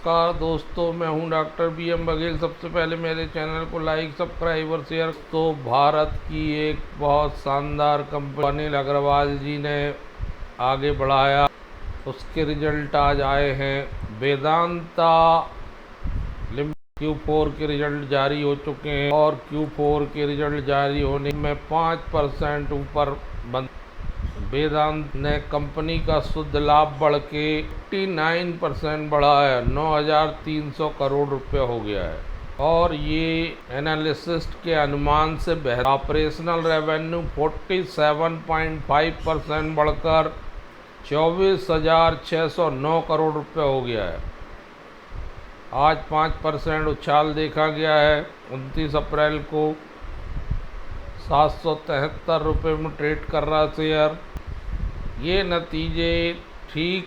नमस्कार दोस्तों, मैं हूं डॉक्टर BM बघेल। सबसे पहले मेरे चैनल को लाइक, सब्सक्राइब और शेयर। तो भारत की एक बहुत शानदार कंपनी अनिल अग्रवाल जी ने आगे बढ़ाया, उसके रिजल्ट आज आए हैं। वेदांता Q4 के रिजल्ट जारी हो चुके हैं और Q4 के रिजल्ट जारी होने में 5% ऊपर बंद। वेदांत ने कंपनी का शुद्ध लाभ बढ़ के 89% बढ़ा है, 9,300 करोड़ रुपए हो गया है और ये एनालिसिस्ट के अनुमान से बेहतर। ऑपरेशनल रेवेन्यू 47.5% बढ़कर 24,609 करोड़ रुपए हो गया है। आज 5% उछाल देखा गया है। 29 अप्रैल को 773 रुपये में ट्रेड कर रहा शेयर। ये नतीजे ठीक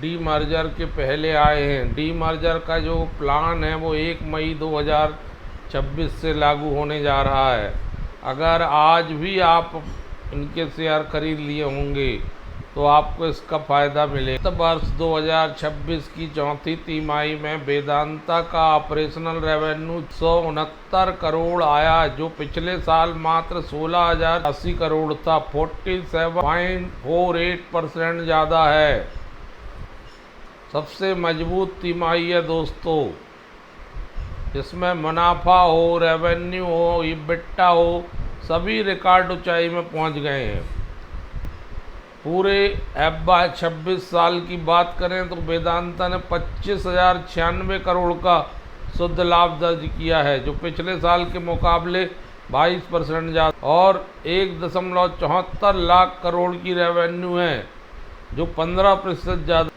डीमर्जर के पहले आए हैं। डीमर्जर का जो प्लान है वो 1 मई 2026 से लागू होने जा रहा है। अगर आज भी आप इनके शेयर खरीद लिए होंगे तो आपको इसका फ़ायदा मिलेगा। वर्ष 2026 की चौथी तिमाही में वेदांता का ऑपरेशनल रेवेन्यू 169 करोड़ आया, जो पिछले साल मात्र 16,080 करोड़ था। 47.48% ज़्यादा है। सबसे मजबूत तिमाही है दोस्तों, इसमें मुनाफा हो, रेवेन्यू हो, EBITDA हो, सभी रिकॉर्ड ऊंचाई में पहुंच गए हैं। पूरे FY 26 साल की बात करें तो वेदांता ने 25,096 करोड़ का शुद्ध लाभ दर्ज किया है, जो पिछले साल के मुकाबले 22% ज़्यादा, और 1.74 लाख करोड़ की रेवेन्यू है, जो 15% ज़्यादा।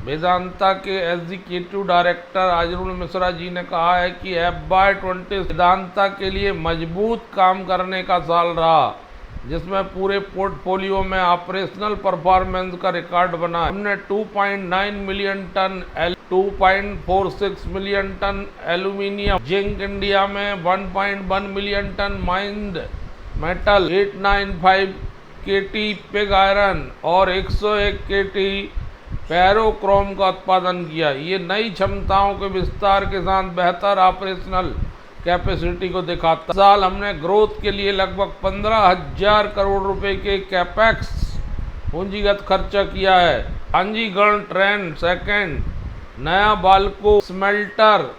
वेदांता के एग्जीक्यूटिव डायरेक्टर अरुण मिश्रा जी ने कहा है कि FY 20 वेदांता के लिए मजबूत काम करने का साल रहा, जिसमें पूरे पोर्टफोलियो में ऑपरेशनल परफॉर्मेंस का रिकॉर्ड बना। हमने 2.9 million ton 2.46 million ton aluminium, zinc India में 1.1 million ton mined metal, 895 KT pig iron और 101 KT फेरोक्रोम का उत्पादन किया। ये नई क्षमताओं के विस्तार के साथ बेहतर ऑपरेशनल कैपेसिटी को दिखाता। साल हमने ग्रोथ के लिए लगभग 15,000 करोड़ रुपए के कैपेक्स पूंजीगत खर्चा किया है। कांजीगढ़ ट्रेन सेकंड, नया बाल्को स्मेल्टर,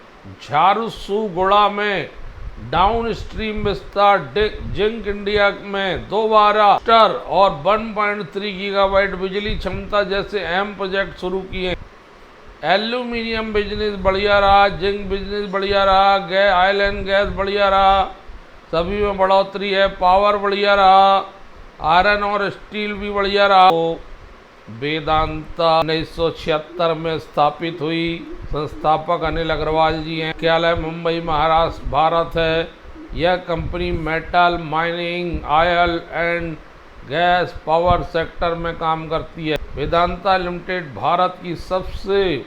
झारसुगुड़ा में डाउन स्ट्रीम विस्तार, जिंक इंडिया में दोबारा स्टर और 1.3 गीगावाट बिजली क्षमता जैसे अहम प्रोजेक्ट शुरू किए। एल्यूमिनियम बिजनेस बढ़िया रहा, जिंक बिजनेस बढ़िया रहा, ऑयल एंड गैस बढ़िया रहा, सभी में बढ़ोतरी है। पावर बढ़िया रहा, आयरन और स्टील भी बढ़िया रहा। तो वेदांता 1976 में स्थापित हुई। संस्थापक अनिल अग्रवाल जी हैं। मुख्यालय मुंबई महाराष्ट्र भारत है। यह company metal, mining, oil and gas, power sector में काम करती है। वेदांता लिमिटेड भारत की सबसे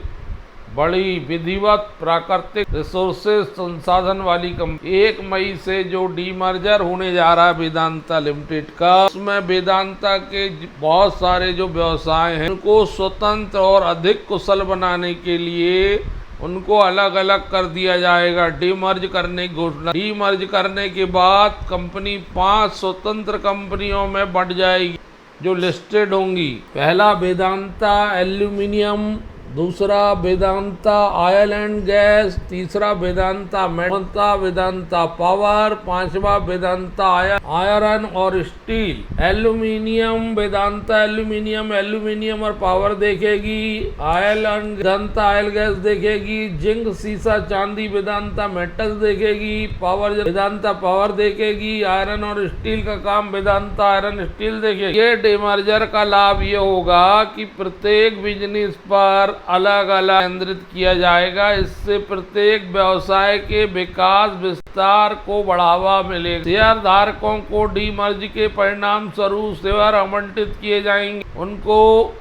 बड़ी विधिवत प्राकृतिक रिसोर्सेज संसाधन वाली कंपनी। 1 मई से जो डीमर्जर होने जा रहा है वेदांता लिमिटेड का, उसमें वेदांता के बहुत सारे जो व्यवसाय हैं उनको स्वतंत्र और अधिक कुशल बनाने के लिए उनको अलग अलग कर दिया जाएगा। डीमर्ज करने की घोषणा। डीमर्ज करने के बाद कंपनी 5 स्वतंत्र कंपनियों में बंट जाएगी जो लिस्टेड होंगी। पहला वेदांता एल्यूमिनियम, दूसरा वेदांता ऑयल एंड गैस, तीसरा वेदांता मेटल, वेदांता पावर, पांचवा वेदांता आयरन और स्टील। एल्यूमिनियम वेदांता एल्यूमिनियम और पावर देखेगी। Oil and Vedanta oil gas देखेगी। जिंक, सीसा, चांदी वेदांता मेटल देखेगी। पावर वेदांता पावर देखेगी। आयरन और स्टील का काम वेदांता आयरन स्टील देखेगी। ये डीमर्जर का लाभ ये होगा कि प्रत्येक बिजनेस पर अलग अलग केंद्रित किया जाएगा। इससे प्रत्येक व्यवसाय के विकास विस्तार को बढ़ावा मिलेगा। शेयर धारकों को डीमर्ज के परिणाम स्वरूप शेयर आवंटित किए जाएंगे। उनको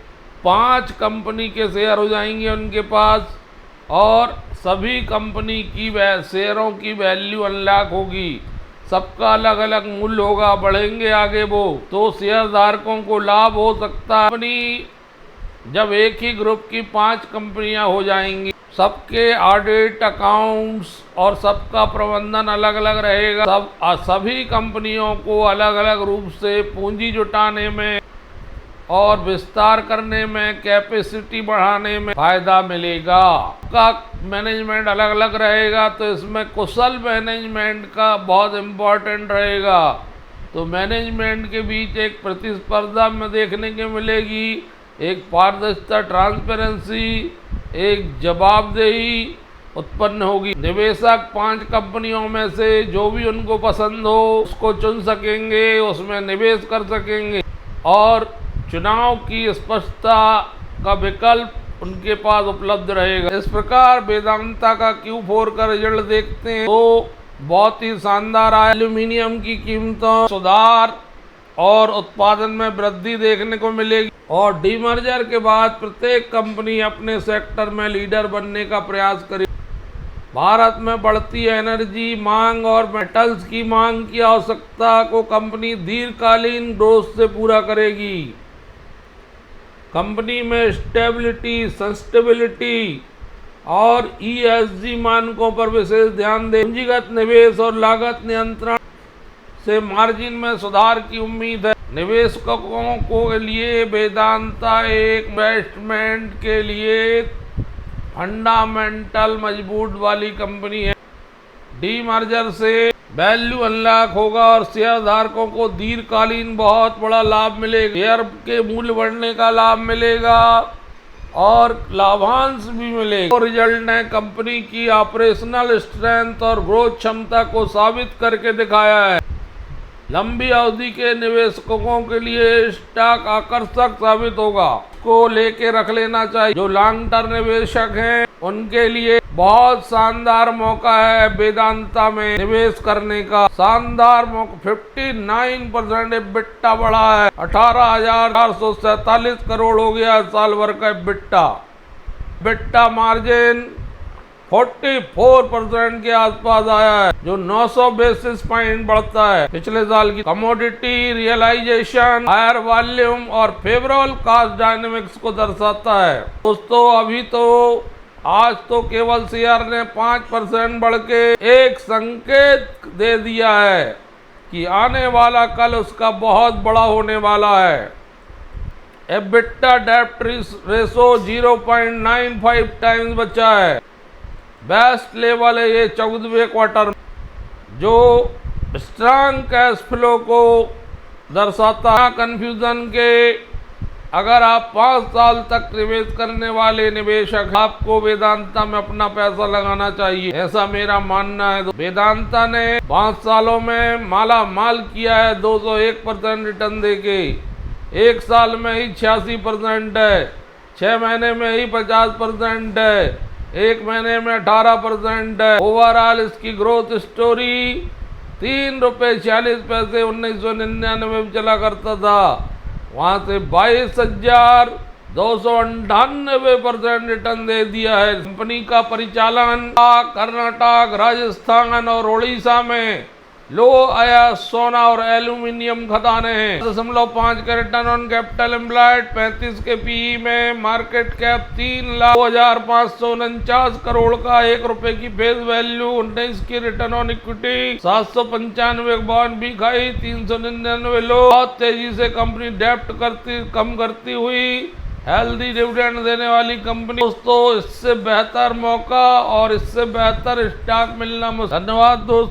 5 कंपनी के शेयर हो जाएंगे उनके पास, और सभी कंपनी की शेयरों की वैल्यू अनलॉक होगी। सबका अलग अलग मूल्य होगा, बढ़ेंगे आगे वो, तो शेयर धारकों को लाभ हो सकता है। कंपनी जब एक ही ग्रुप की 5 कंपनियां हो जाएंगी, सबके ऑडिट अकाउंट्स और सबका प्रबंधन अलग अलग रहेगा, सभी कंपनियों को अलग अलग रूप से पूंजी जुटाने में और विस्तार करने में, कैपेसिटी बढ़ाने में फायदा मिलेगा। का मैनेजमेंट अलग अलग रहेगा तो इसमें कुशल मैनेजमेंट का बहुत इम्पोर्टेंट रहेगा। तो मैनेजमेंट के बीच एक प्रतिस्पर्धा में देखने को मिलेगी, एक पारदर्शिता, ट्रांसपेरेंसी, एक जवाबदेही उत्पन्न होगी। निवेशक 5 कंपनियों में से जो भी उनको पसंद हो उसको चुन सकेंगे, उसमें निवेश कर सकेंगे और चुनाव की स्पष्टता का विकल्प उनके पास उपलब्ध रहेगा। इस प्रकार वेदांता का Q4 का रिजल्ट देखते हैं तो बहुत ही शानदार आया। एल्यूमिनियम की कीमतों सुधार और उत्पादन में वृद्धि देखने को मिलेगी और डीमर्जर के बाद प्रत्येक कंपनी अपने सेक्टर में लीडर बनने का प्रयास करेगी। भारत में बढ़ती एनर्जी मांग और मेटल्स की मांग की आवश्यकता को कंपनी दीर्घकालीन ग्रोथ से पूरा करेगी। कंपनी में स्टेबिलिटी, सस्टेनेबिलिटी और ESG मानकों पर विशेष ध्यान दें। पूंजीगत निवेश और लागत नियंत्रण से मार्जिन में सुधार की उम्मीद है। निवेशकों के लिए वेदांता एक इन्वेस्टमेंट के लिए फंडामेंटल मजबूत वाली कंपनी है। डीमर्जर से वैल्यू अनलॉक होगा और शेयर धारकों को दीर्घकालीन बहुत बड़ा लाभ मिलेगा। शेयर के मूल्य बढ़ने का लाभ मिलेगा और लाभांश भी मिलेगा। तो रिजल्ट ने कंपनी की ऑपरेशनल स्ट्रेंथ और ग्रोथ क्षमता को साबित करके दिखाया है। लंबी अवधि के निवेशकों के लिए स्टॉक आकर्षक साबित होगा, को लेके रख लेना चाहिए। जो लॉन्ग टर्म निवेशक हैं उनके लिए बहुत शानदार मौका है वेदांता में निवेश करने का। शानदार मौका, 59% EBITDA बढ़ा है, 18,447 करोड़ हो गया साल भर का EBITDA मार्जिन 44% के आसपास आया है, जो 900 बेसिस पॉइंट बढ़ता है पिछले साल की। कमोडिटी रियलाइजेशन, हायर वॉल्यूम और फेवरेबल कॉस्ट डायनेमिक्स को दर्शाता है। दोस्तों अभी तो आज तो केवल शेयर ने 5% बढ़ के एक संकेत दे दिया है कि आने वाला कल उसका बहुत बड़ा होने वाला है। EBITDA डेब्ट रेशो 0.95 टाइम्स बचा है, बेस्ट लेवल है ये 14वें क्वार्टर में, जो स्ट्रांग कैश फ्लो को दर्शाता है। कंफ्यूजन के अगर आप 5 साल तक निवेश करने वाले निवेशक, आपको वेदांता में अपना पैसा लगाना चाहिए, ऐसा मेरा मानना है। वेदांता ने 5 सालों में माला माल किया है 201% रिटर्न देके। 1 साल में ही 86% है, 6 महीने में ही 50% है, 1 महीने में 18% है। ओवरऑल इसकी ग्रोथ स्टोरी ₹3.46 1999 में चला करता था, वहां से 22,298% रिटर्न दे दिया है। कंपनी का परिचालन कर्नाटक, राजस्थान और उड़ीसा में लो आया सोना और एल्यूमिनियम खदानें हैं। 5 के रिटर्न ऑन कैपिटल एम्प्लॉयड, 35 के PE में, मार्केट कैप 3,0549 करोड़ का, ₹1 की फेस वैल्यू, 19 की रिटर्न ऑन इक्विटी, 795 बॉन्ड भी खाई, 399 लो। बहुत तेजी से कंपनी डेप्ट कम करती हुई हेल्दी डिविडेंड देने वाली कंपनी। दोस्तों इससे बेहतर मौका और इससे बेहतर स्टॉक मिलना मुश्किल। धन्यवाद दोस्तों।